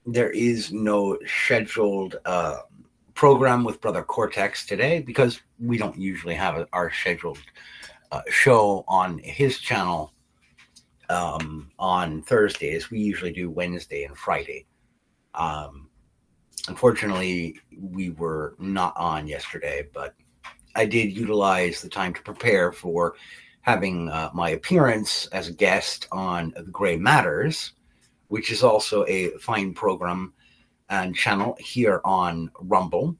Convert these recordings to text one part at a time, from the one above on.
There is no scheduled program with Brother Cortex today because we don't usually have our scheduled show on his channel on Thursdays. We usually do Wednesday and Friday. Um, Unfortunately, we were not on yesterday, but I did utilize the time to prepare for having my appearance as a guest on The Gray Matters, which is also a fine program and channel here on Rumble.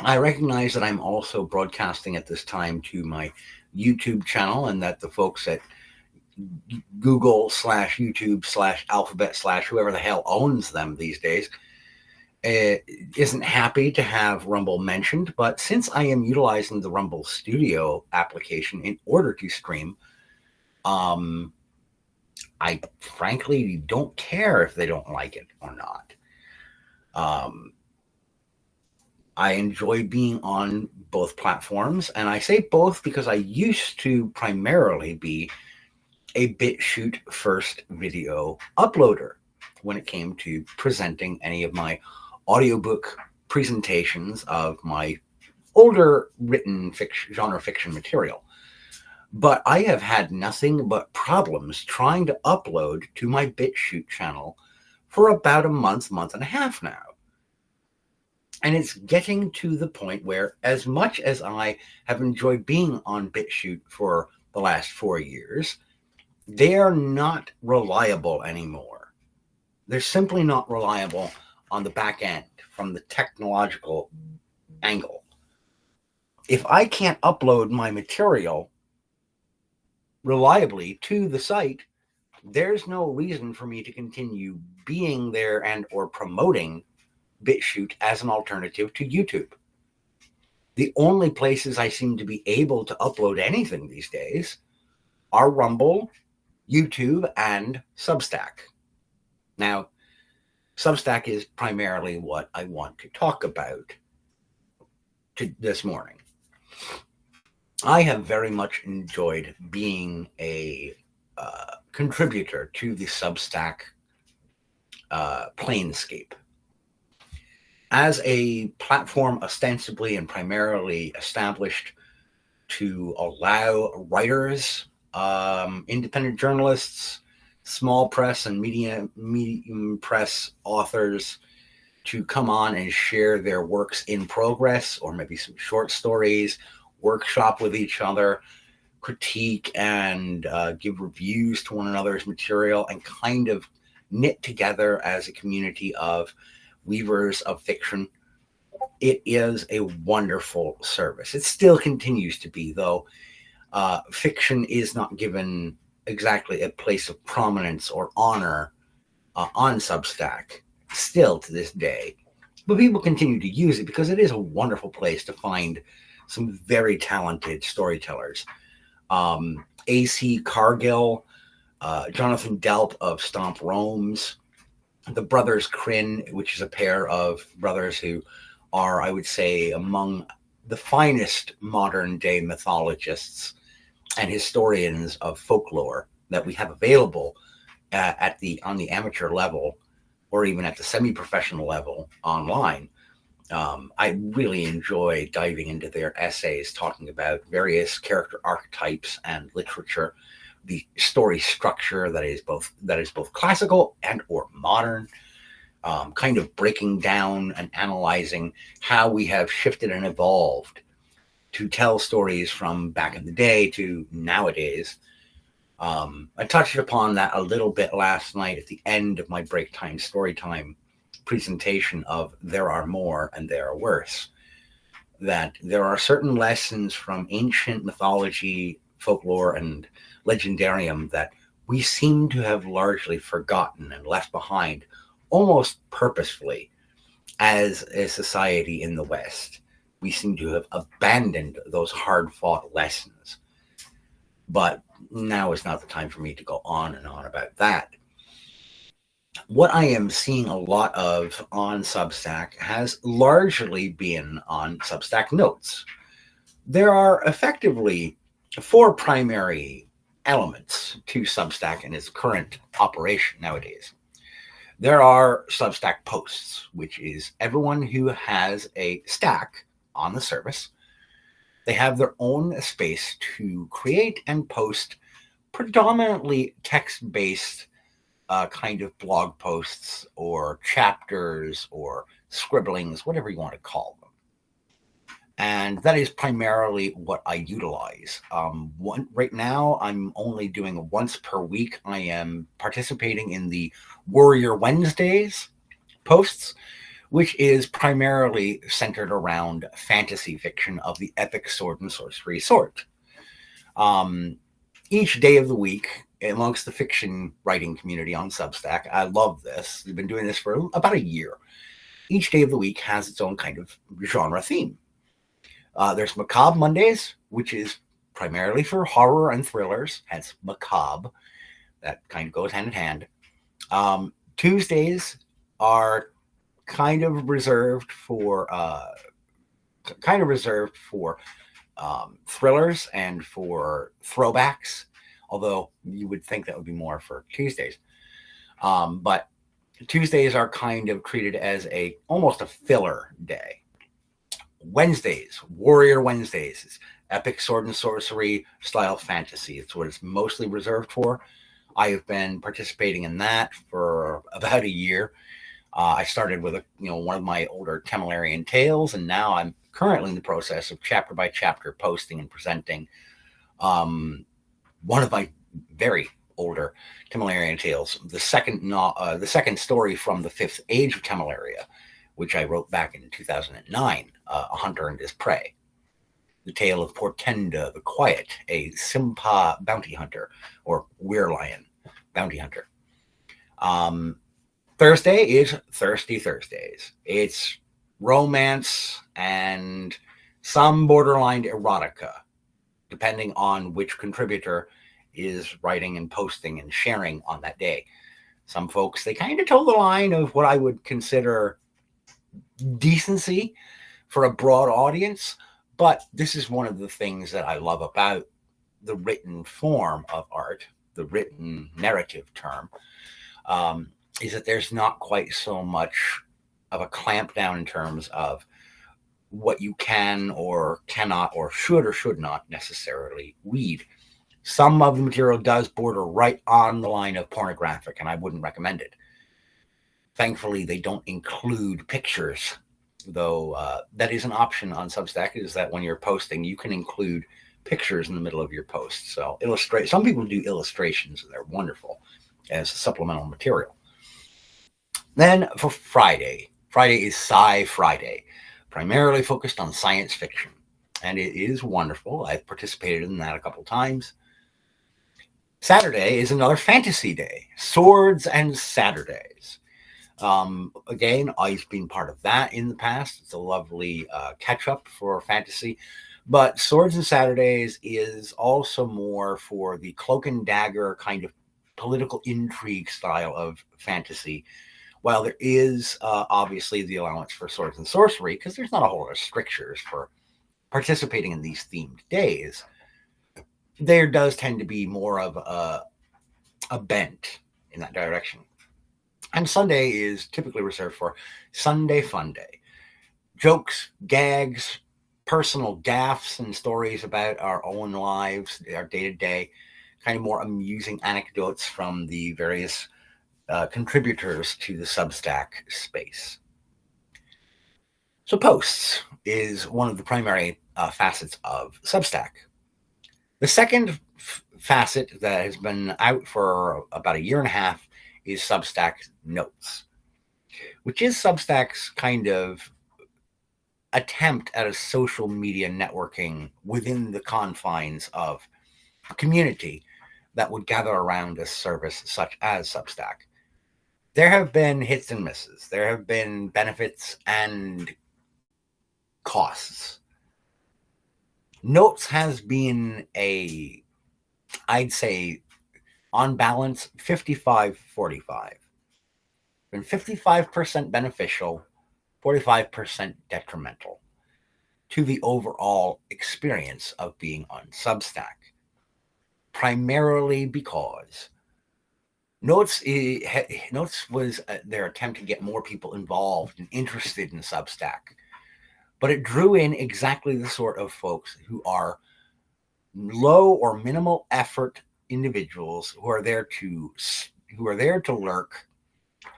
I recognize that I'm also broadcasting at this time to my YouTube channel, and that the folks at Google/YouTube/Alphabet/ whoever the hell owns them these days isn't happy to have Rumble mentioned. But since I am utilizing the Rumble Studio application in order to stream, I frankly don't care if they don't like it or not. I enjoy being on both platforms, and I say both because I used to primarily be a BitChute first video uploader when it came to presenting any of my audiobook presentations of my older written genre fiction material. But I have had nothing but problems trying to upload to my BitChute channel for about a month and a half now. And it's getting to the point where, as much as I have enjoyed being on BitChute for the last 4 years, they are not reliable anymore. They're simply not reliable on the back end from the technological angle. If I can't upload my material reliably to the site, there's no reason for me to continue being there and or promoting BitChute as an alternative to YouTube. The only places I seem to be able to upload anything these days are Rumble, YouTube, and Substack. Now, Substack is primarily what I want to talk about this morning. I have very much enjoyed being a contributor to the Substack planescape. As a platform ostensibly and primarily established to allow writers, independent journalists, small press and medium press authors to come on and share their works in progress, or maybe some short stories, workshop with each other, critique and give reviews to one another's material, and kind of knit together as a community of weavers of fiction. It is a wonderful service. It still continues to be, though fiction is not given exactly a place of prominence or honor on Substack still to this day. But people continue to use it because it is a wonderful place to find some very talented storytellers. A.C. Cargill, Jonathan Delp of Stomp Rome's, the brothers Crin, which is a pair of brothers who are, I would say, among the finest modern day mythologists and historians of folklore that we have available on the amateur level, or even at the semi-professional level online. I really enjoy diving into their essays, talking about various character archetypes and literature, the story structure that is both classical and or modern, kind of breaking down and analyzing how we have shifted and evolved to tell stories from back in the day to nowadays. I touched upon that a little bit last night at the end of my break time story time presentation of There Are More and There Are Worse, that there are certain lessons from ancient mythology, folklore, and legendarium that we seem to have largely forgotten and left behind almost purposefully as a society in the West. We seem to have abandoned those hard-fought lessons. But now is not the time for me to go on and on about that. What I am seeing a lot of on Substack has largely been on Substack Notes. There are effectively 4 primary elements to Substack and its current operation nowadays. There are Substack posts, which is everyone who has a stack on the service. They have their own space to create and post predominantly text-based kind of blog posts or chapters or scribblings, whatever you want to call them. And that is primarily what I utilize. Right now, I'm only doing once per week. I am participating in the Warrior Wednesdays posts, which is primarily centered around fantasy fiction of the epic sword and sorcery sort. Each day of the week, amongst the fiction writing community on Substack, I love this. We've been doing this for about a year. Each day of the week has its own kind of genre theme. There's Macabre Mondays, which is primarily for horror and thrillers, hence macabre. That kind of goes hand in hand. Tuesdays are kind of reserved for thrillers and for throwbacks, although you would think that would be more for Tuesdays. But Tuesdays are kind of treated as almost a filler day. Wednesdays, Warrior Wednesdays, is epic sword and sorcery style fantasy. It's what it's mostly reserved for. I have been participating in that for about a year. I started with one of my older Templarian tales, and now I'm currently in the process of chapter by chapter posting and presenting one of my very older Templarian tales, the second story from the Fifth Age of Templaria, which I wrote back in 2009, A Hunter and His Prey. The tale of Portenda the Quiet, a Simpa bounty hunter, or Weirlion bounty hunter. Thursday is Thirsty Thursdays. It's romance and some borderline erotica, depending on which contributor is writing and posting and sharing on that day. Some folks, they kind of toe the line of what I would consider decency for a broad audience, but this is one of the things that I love about the written form of art, the written narrative term, is that there's not quite so much of a clamp down in terms of what you can or cannot or should not necessarily read. Some of the material does border right on the line of pornographic, and I wouldn't recommend it. Thankfully, they don't include pictures, though that is an option on Substack, is that when you're posting, you can include pictures in the middle of your post. So some people do illustrations, and they're wonderful as supplemental material. Then for Friday is Sci Friday, primarily focused on science fiction, and it is wonderful. I've participated in that a couple times. Saturday is another fantasy day, Swords and Saturdays. Again, I've been part of that in the past. It's a lovely catch-up for fantasy. But Swords and Saturdays is also more for the cloak and dagger kind of political intrigue style of fantasy. While there is obviously the allowance for swords and sorcery, because there's not a whole lot of strictures for participating in these themed days, there does tend to be more of a bent in that direction. And Sunday is typically reserved for Sunday Fun Day. Jokes, gags, personal gaffes, and stories about our own lives, our day-to-day, kind of more amusing anecdotes from the various contributors to the Substack space. So posts is one of the primary facets of Substack. The second facet that has been out for about a year and a half is Substack Notes, which is Substack's kind of attempt at a social media networking within the confines of a community that would gather around a service such as Substack. There have been hits and misses. There have been benefits and costs. Notes has been I'd say, on balance, 55-45. Been 55% beneficial, 45% detrimental to the overall experience of being on Substack. primarily because Notes was their attempt to get more people involved and interested in Substack, but it drew in exactly the sort of folks who are low or minimal effort individuals who are there to lurk,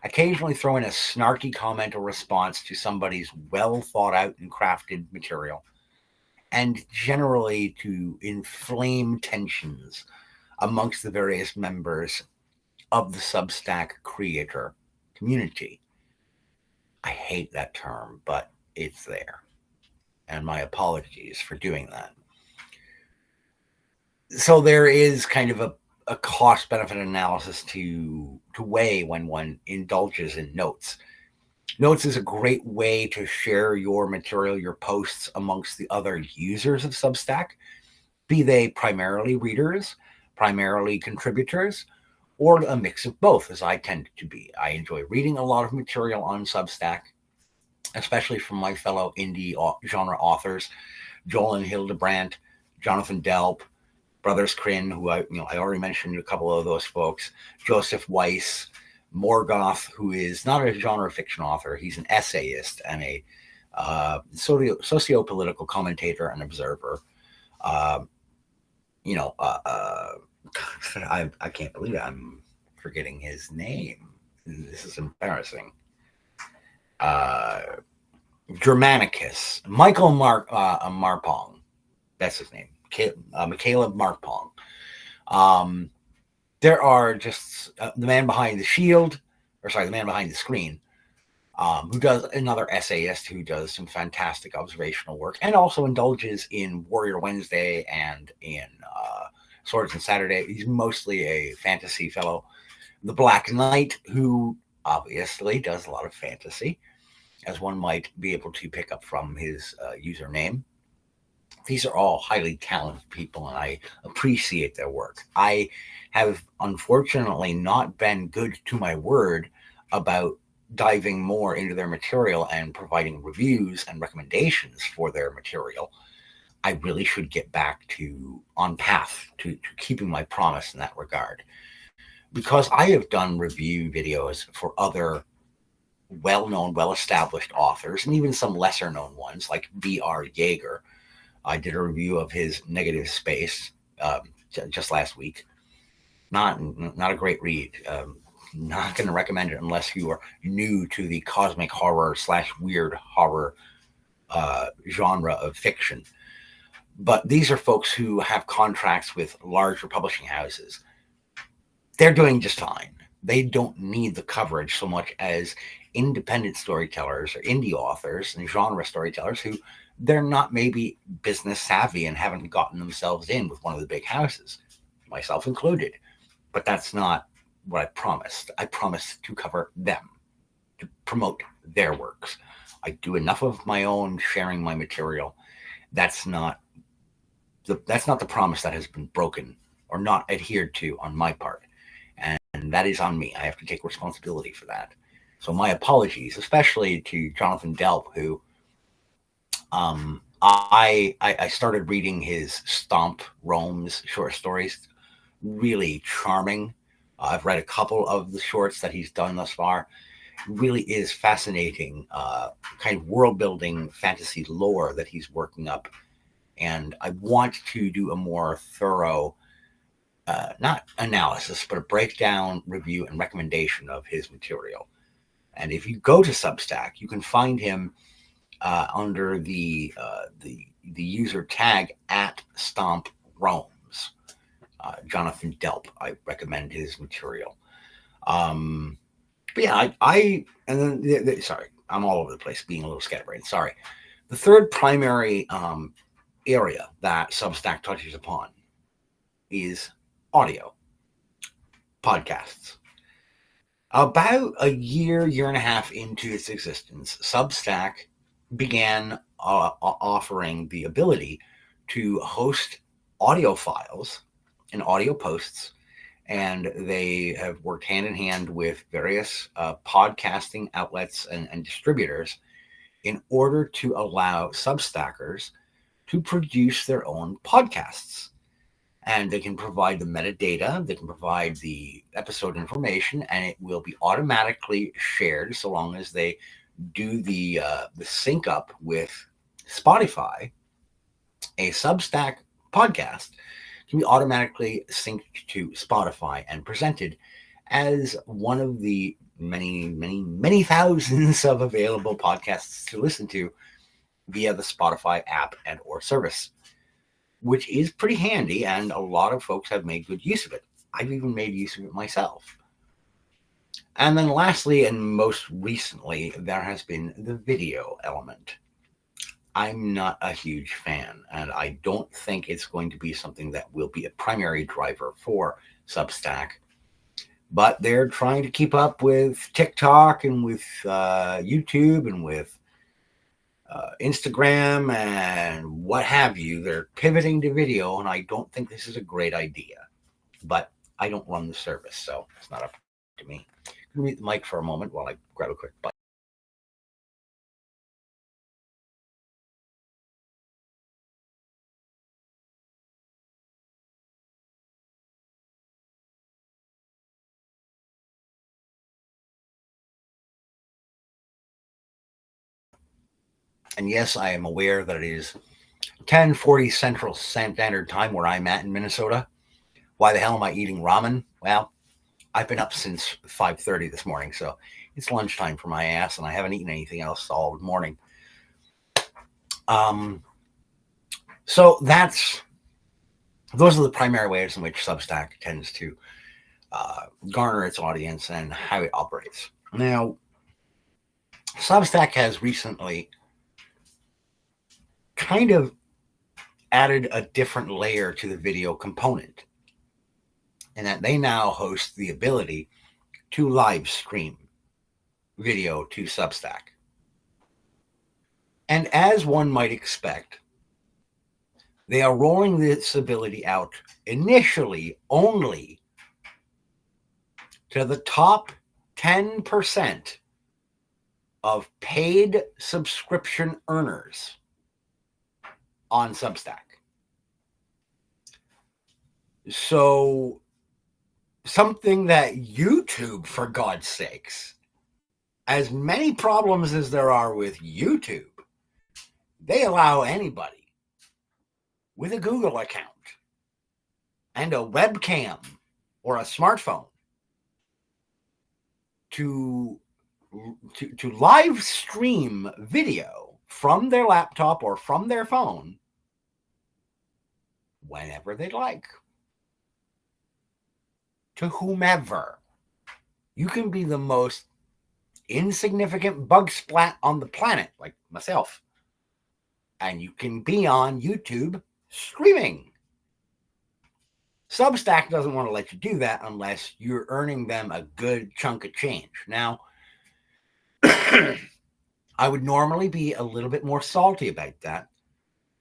occasionally throw in a snarky comment or response to somebody's well thought out and crafted material, and generally to inflame tensions amongst the various members of the Substack creator community. I hate that term, but it's there. And my apologies for doing that. So there is kind of a cost benefit analysis to weigh when one indulges in Notes. Notes is a great way to share your material, your posts amongst the other users of Substack, be they primarily readers, primarily contributors, or a mix of both, as I tend to be. I enjoy reading a lot of material on Substack, especially from my fellow indie genre authors, Joel and Hildebrandt, Jonathan Delp, Brothers Kryn, who I already mentioned a couple of those folks, Joseph Weiss, Morgoth, who is not a genre fiction author. He's an essayist and a socio-political commentator and observer. I can't believe it. I'm forgetting his name. This is embarrassing. Germanicus, Michael Marpong. That's his name. Michaela Marpong. There are just the man behind the screen, who does another essayist who does some fantastic observational work and also indulges in Warrior Wednesday and in Swords and Saturday. He's mostly a fantasy fellow. The Black Knight, who obviously does a lot of fantasy, as one might be able to pick up from his username. These are all highly talented people, and I appreciate their work. I have unfortunately not been good to my word about diving more into their material and providing reviews and recommendations for their material. I really should get back on path to keeping my promise in that regard. Because I have done review videos for other well-known, well-established authors, and even some lesser-known ones like B.R. Yeager. I did a review of his Negative Space just last week. Not a great read. Not going to recommend it unless you are new to the cosmic horror / weird horror genre of fiction. But these are folks who have contracts with larger publishing houses. They're doing just fine. They don't need the coverage so much as independent storytellers or indie authors and genre storytellers who they're not maybe business savvy and haven't gotten themselves in with one of the big houses, myself included. But that's not what I promised. I promised to cover them, to promote their works. I do enough of my own sharing my material. That's not the promise that has been broken or not adhered to on my part. And that is on me. I have to take responsibility for that. So my apologies, especially to Jonathan Delp, who I started reading his Stomp Roams short stories. Really charming. I've read a couple of the shorts that he's done thus far. Really is fascinating, kind of world-building fantasy lore that he's working up. And I want to do a more thorough, not analysis, but a breakdown, review, and recommendation of his material. And if you go to Substack, you can find him under the user tag @StompRoams. Jonathan Delp. I recommend his material. But yeah, sorry, I'm all over the place, being a little scatterbrained. Sorry. The third primary area that Substack touches upon is audio, podcasts. About a year and a half into its existence, Substack began offering the ability to host audio files and audio posts, and they have worked hand in hand with various podcasting outlets and distributors in order to allow Substackers to produce their own podcasts. and they can provide the metadata, they can provide the episode information, and it will be automatically shared so long as they do the sync up with Spotify. A Substack podcast can be automatically synced to Spotify and presented as one of the many thousands of available podcasts to listen to via the Spotify app and or service, which is pretty handy, and a lot of folks have made good use of it. I've even made use of it myself. And then lastly, and most recently, there has been the video element. I'm not a huge fan, and I don't think it's going to be something that will be a primary driver for Substack. But they're trying to keep up with TikTok and with YouTube and with Instagram and what have you. They're pivoting to video, and I don't think this is a great idea. But I don't run the service, so it's not up to me. I'm going to mute the mic for a moment while I grab a quick bite. And yes, I am aware that it is 10:40 Central Standard Time where I'm at in Minnesota. Why the hell am I eating ramen? Well, I've been up since 5:30 this morning, so it's lunchtime for my ass, and I haven't eaten anything else all morning. So those are the primary ways in which Substack tends to garner its audience and how it operates. Now, Substack has recently kind of added a different layer to the video component, and that they now host the ability to live stream video to Substack. And as one might expect, they are rolling this ability out initially only to the top 10% of paid subscription earners on Substack. So something that YouTube, for God's sakes, as many problems as there are with YouTube, they allow anybody with a Google account and a webcam or a smartphone to live stream video from their laptop or from their phone whenever they'd like, to whomever. You can be the most insignificant bug splat on the planet, like myself, and you can be on YouTube streaming. Substack doesn't want to let you do that unless you're earning them a good chunk of change. Now, I would normally be a little bit more salty about that,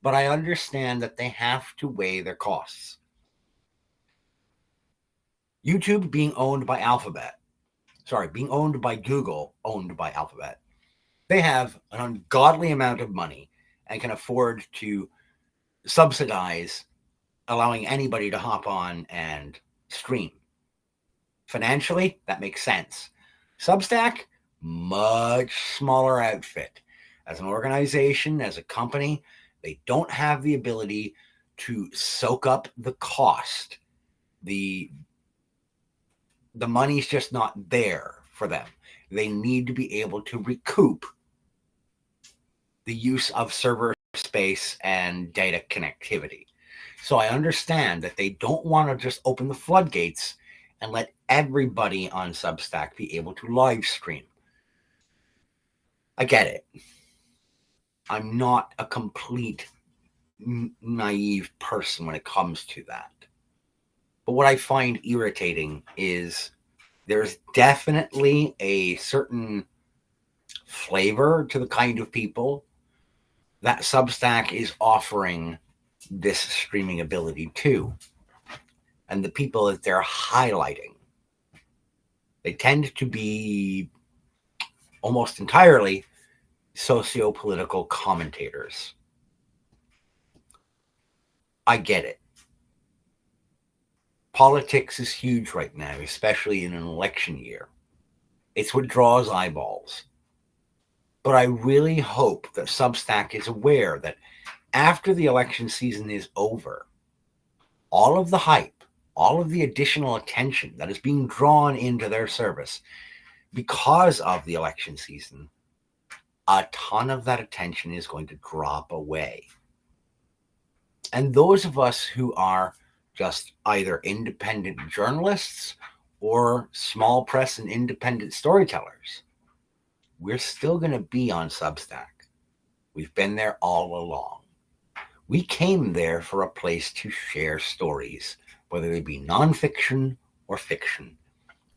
but I understand that they have to weigh their costs. YouTube being owned by Google, owned by Alphabet, they have an ungodly amount of money and can afford to subsidize allowing anybody to hop on and stream. Financially, that makes sense. Substack, much smaller outfit. As an organization, as a company, they don't have the ability to soak up the cost. The money's just not there for them. They need to be able to recoup the use of server space and data connectivity. So I understand that they don't want to just open the floodgates and let everybody on Substack be able to live stream. I get it. I'm not a complete naive person when it comes to that. But what I find irritating is there's definitely a certain flavor to the kind of people that Substack is offering this streaming ability to. And the people that they're highlighting, they tend to be almost entirely socio-political commentators. I get it. Politics is huge right now, especially in an election year. It's what draws eyeballs. But I really hope that Substack is aware that after the election season is over, all of the hype, all of the additional attention that is being drawn into their service because of the election season, a ton of that attention is going to drop away. And those of us who are just either independent journalists or small press and independent storytellers, we're still going to be on Substack. We've been there all along. We came there for a place to share stories, whether they be nonfiction or fiction.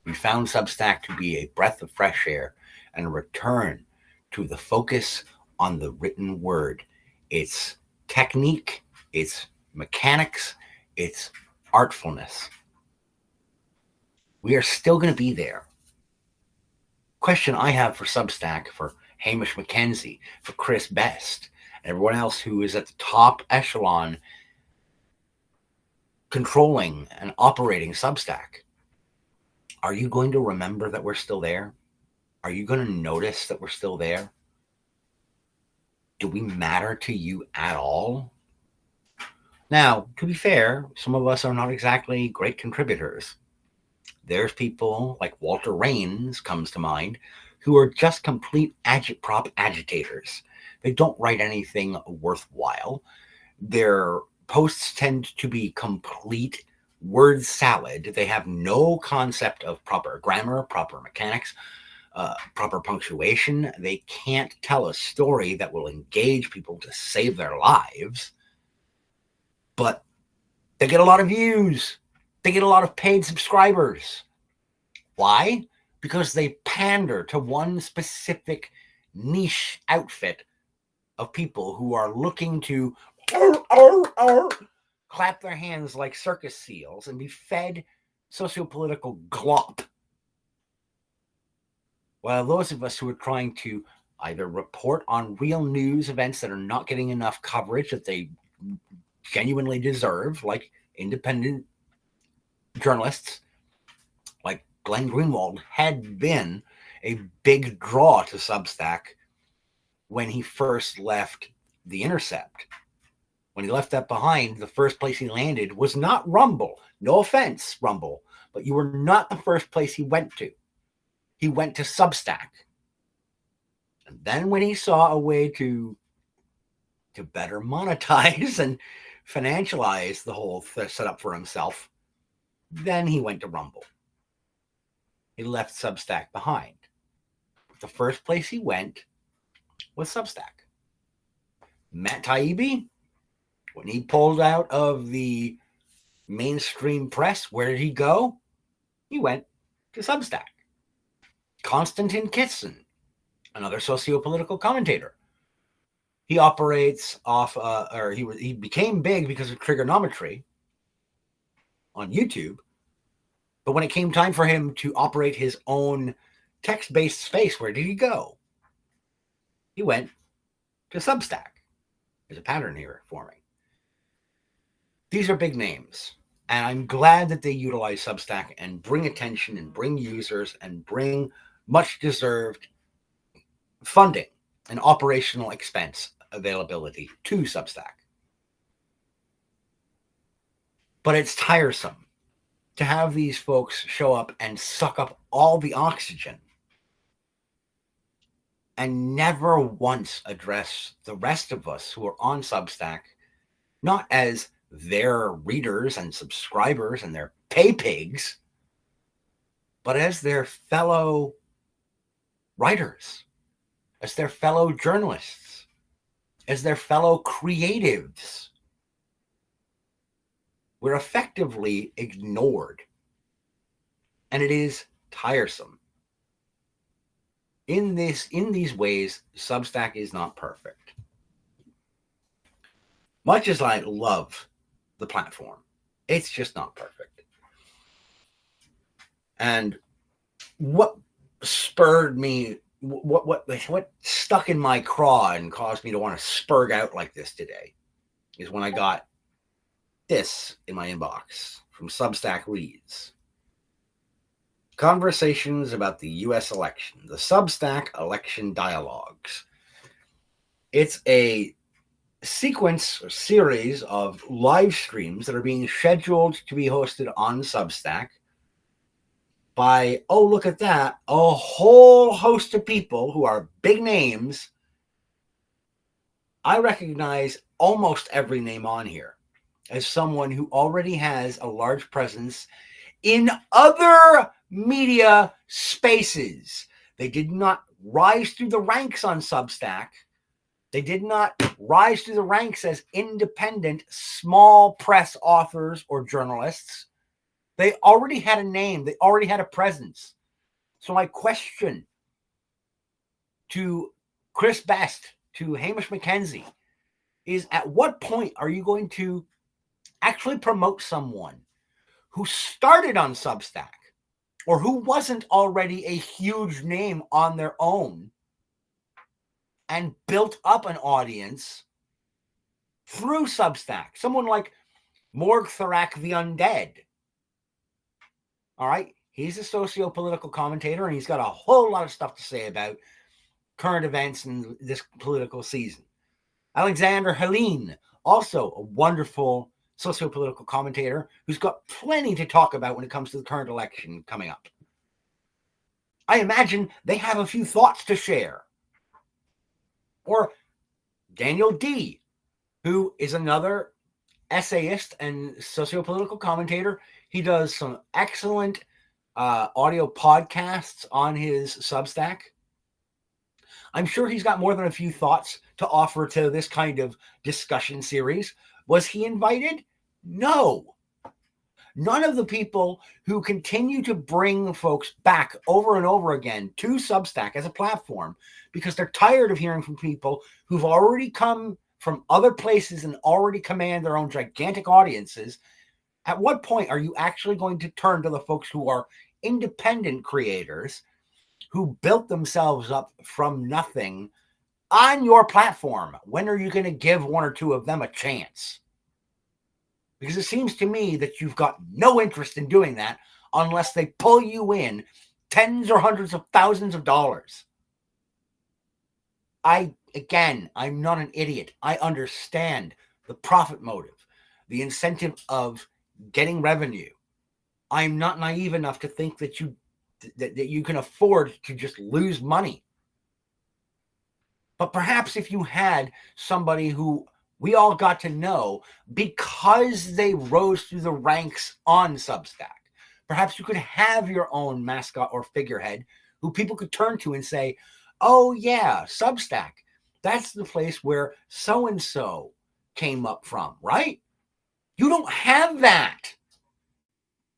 We found Substack to be a breath of fresh air and a return to the focus on the written word. Its technique, its mechanics, its artfulness. We are still going to be there. Question I have for Substack, for Hamish McKenzie, for Chris Best, and everyone else who is at the top echelon controlling and operating Substack. Are you going to remember that we're still there? Are you going to notice that we're still there? Do we matter to you at all? Now, to be fair, some of us are not exactly great contributors. There's people like Walter Raines comes to mind, who are just complete agitprop agitators. They don't write anything worthwhile. Their posts tend to be complete word salad. They have no concept of proper grammar, proper mechanics, proper punctuation. They can't tell a story that will engage people to save their lives. But they get a lot of views. They get a lot of paid subscribers. Why? Because they pander to one specific niche outfit of people who are looking to clap their hands like circus seals and be fed sociopolitical glop. While those of us who are trying to either report on real news events that are not getting enough coverage that they genuinely deserve, like independent journalists, like Glenn Greenwald had been a big draw to Substack when he first left The Intercept. When he left that behind, the first place he landed was not Rumble. No offense, Rumble, but you were not the first place he went to. He went to Substack. And then when he saw a way to better monetize and financialize the whole setup for himself, then he went to Rumble. He left Substack behind. The first place he went was Substack. Matt Taibbi, when he pulled out of the mainstream press, where did he go? He went to Substack. Konstantin Kitson, another socio-political commentator. He operates off, he became big because of trigonometry on YouTube. But when it came time for him to operate his own text-based space, where did he go? He went to Substack. There's a pattern here for me. These are big names, and I'm glad that they utilize Substack and bring attention and bring users and bring much-deserved funding and operational expense availability to Substack. But it's tiresome to have these folks show up and suck up all the oxygen and never once address the rest of us who are on Substack, not as their readers and subscribers and their pay pigs, but as their fellow writers, as their fellow journalists, as their fellow creatives. We're effectively ignored, and it is tiresome. In these ways, Substack is not perfect. Much as I love the platform, it's just not perfect. And what spurred me, what stuck in my craw and caused me to want to spurg out like this today is when I got This in my inbox from Substack reads, Conversations about the U.S. election, the Substack election dialogues. It's a sequence or series of live streams that are being scheduled to be hosted on Substack by, oh, look at that, a whole host of people who are big names. I recognize almost every name on here as someone who already has a large presence in other media spaces. They did not rise through the ranks on Substack. They did not rise through the ranks as independent, small press authors or journalists. They already had a name. They already had a presence. So my question to Chris Best, to Hamish McKenzie, is at what point are you going to actually promote someone who started on Substack or who wasn't already a huge name on their own and built up an audience through Substack? Someone like Morg Thorak the Undead. All right. He's a socio-political commentator, and he's got a whole lot of stuff to say about current events in this political season. Alexander Helene, also a wonderful socio-political commentator who's got plenty to talk about when it comes to the current election coming up. I imagine they have a few thoughts to share. Or Daniel D., who is another essayist and socio-political commentator. He does some excellent audio podcasts on his Substack. I'm sure he's got more than a few thoughts to offer to this kind of discussion series. Was he invited? No. None of the people who continue to bring folks back over and over again to Substack as a platform because they're tired of hearing from people who've already come from other places and already command their own gigantic audiences. At what point are you actually going to turn to the folks who are independent creators who built themselves up from nothing on your platform? When are you going to give one or two of them a chance? Because it seems to me that you've got no interest in doing that unless they pull you in tens or hundreds of thousands of dollars. I'm not an idiot. I understand the profit motive, the incentive of getting revenue. I'm not naive enough to think that you can afford to just lose money. But perhaps if you had somebody who we all got to know because they rose through the ranks on Substack, perhaps you could have your own mascot or figurehead who people could turn to and say, oh yeah, Substack, that's the place where so-and-so came up from, right? You don't have that.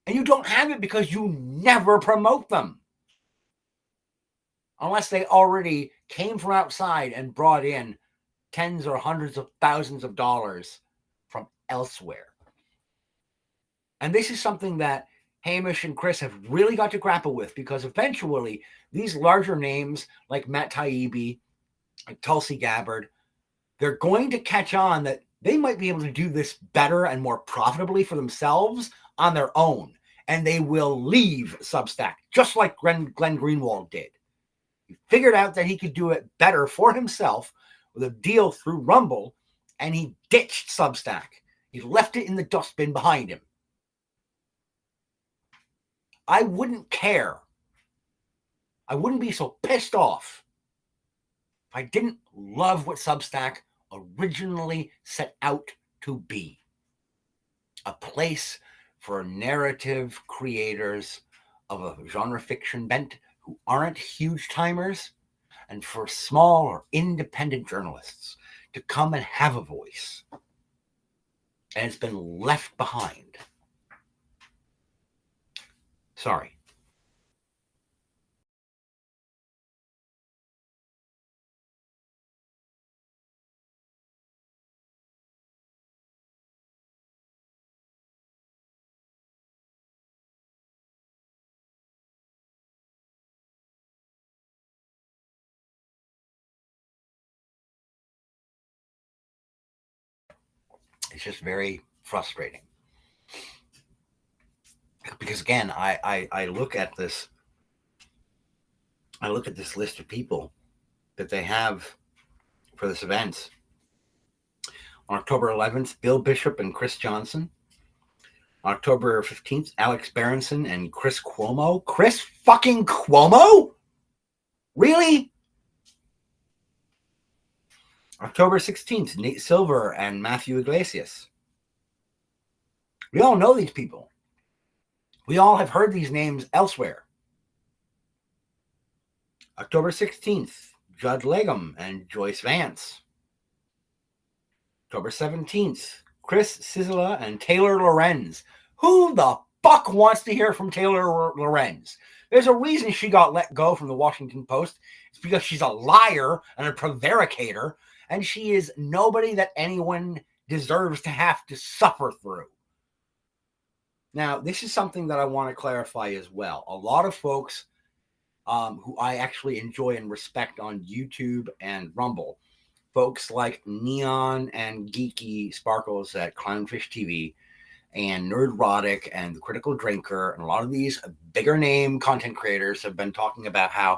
And you don't have it because you never promote them. Unless they already came from outside and brought in tens or hundreds of thousands of dollars from elsewhere. And this is something that Hamish and Chris have really got to grapple with, because eventually these larger names like Matt Taibbi, like Tulsi Gabbard, they're going to catch on that they might be able to do this better and more profitably for themselves on their own. And they will leave Substack, just like Glenn Greenwald did. He figured out that he could do it better for himself with a deal through Rumble, and he ditched Substack. He left it in the dustbin behind him. I wouldn't care. I wouldn't be so pissed off if I didn't love what Substack originally set out to be. A place for narrative creators of a genre fiction bent who aren't huge timers, and for small or independent journalists to come and have a voice. And it's been left behind. Sorry. It's just very frustrating. Because again, I look at this list of people that they have for this event. On October 11th, Bill Bishop and Chris Johnson. On October 15th, Alex Berenson and Chris Cuomo. Chris fucking Cuomo? Really? October 16th, Nate Silver and Matthew Iglesias. We all know these people. We all have heard these names elsewhere. October 16th, Judd Legum and Joyce Vance. October 17th, Chris Cizilla and Taylor Lorenz. Who the fuck wants to hear from Taylor Lorenz? There's a reason she got let go from the Washington Post. It's because she's a liar and a prevaricator, and she is nobody that anyone deserves to have to suffer through. Now, this is something that I want to clarify as well. A lot of folks who I actually enjoy and respect on YouTube and Rumble, folks like Neon and Geeky Sparkles at Clownfish TV and Nerdrotic and The Critical Drinker, and a lot of these bigger name content creators have been talking about how,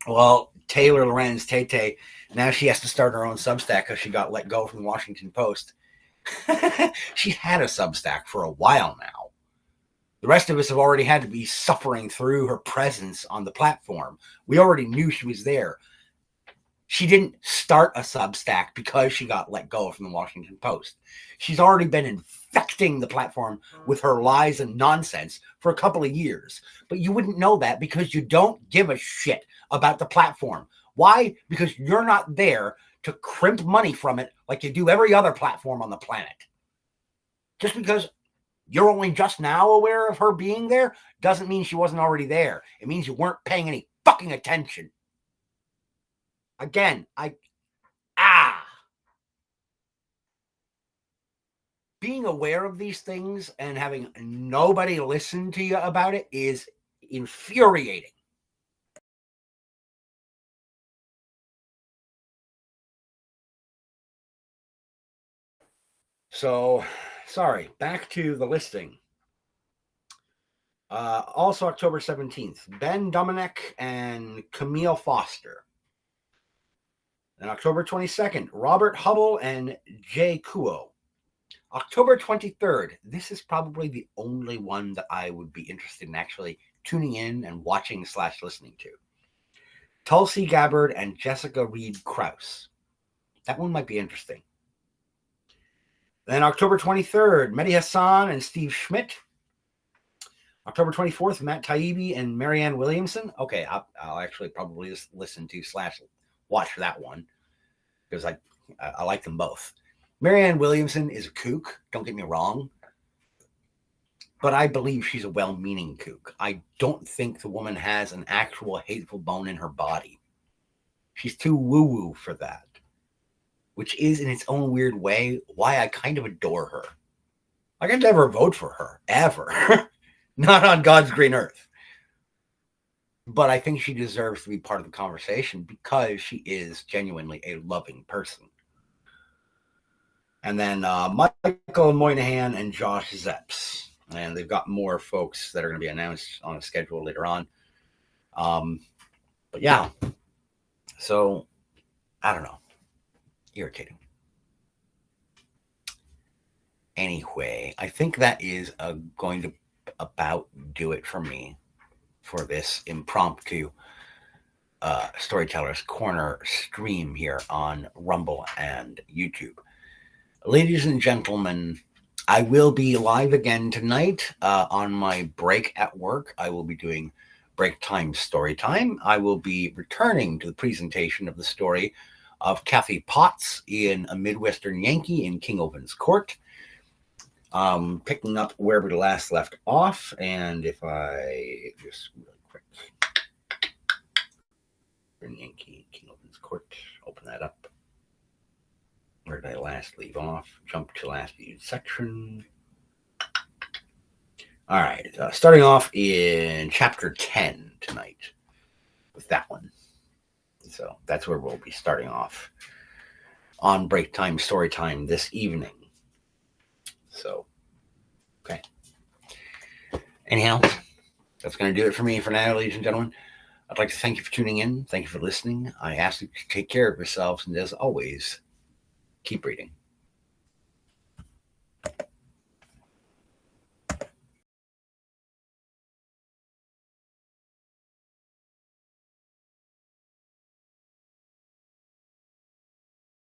well, Taylor Lorenz, Tay-Tay, now she has to start her own Substack because she got let go from the Washington Post. She's had a Substack for a while now. The rest of us have already had to be suffering through her presence on the platform. We already knew she was there. She didn't start a Substack because she got let go from the Washington Post. She's already been infecting the platform with her lies and nonsense for a couple of years. But you wouldn't know that because you don't give a shit about the platform. Why? Because you're not there to crimp money from it like you do every other platform on the planet. Just because you're only just now aware of her being there doesn't mean she wasn't already there. It means you weren't paying any fucking attention. Again, being aware of these things and having nobody listen to you about it is infuriating. So, sorry, back to the listing. Also October 17th, Ben Dominic and Camille Foster. And October 22nd, Robert Hubble and Jay Kuo. October 23rd, this is probably the only one that I would be interested in actually tuning in and watching / listening to. Tulsi Gabbard and Jessica Reed Krause. That one might be interesting. Then October 23rd, Mehdi Hassan and Steve Schmidt. October 24th, Matt Taibbi and Marianne Williamson. Okay, I'll actually probably just listen to / watch that one because I like them both. Marianne Williamson is a kook, don't get me wrong, but I believe she's a well-meaning kook. I don't think the woman has an actual hateful bone in her body. She's too woo-woo for that, which is in its own weird way why I kind of adore her. I could never vote for her, ever. Not on God's green earth. But I think she deserves to be part of the conversation because she is genuinely a loving person. And then Michael Moynihan and Josh Zepps. And they've got more folks that are going to be announced on a schedule later on. But yeah. So, I don't know. Irritating. Anyway, I think that is going to about do it for me for this impromptu Storyteller's Corner stream here on Rumble and YouTube. Ladies and gentlemen, I will be live again tonight on my break at work. I will be doing break time story time. I will be returning to the presentation of the story of Kathy Potts in A Midwestern Yankee in King Oven's Court. Picking up where we last left off, and if I just really quick, Yankee, King Oven's Court, open that up. Where did I last leave off? Jump to last viewed section. All right, starting off in chapter 10 tonight with that one. So that's where we'll be starting off on break time, story time this evening. So, okay. Anyhow, that's going to do it for me for now, ladies and gentlemen. I'd like to thank you for tuning in. Thank you for listening. I ask you to take care of yourselves, and as always, keep reading.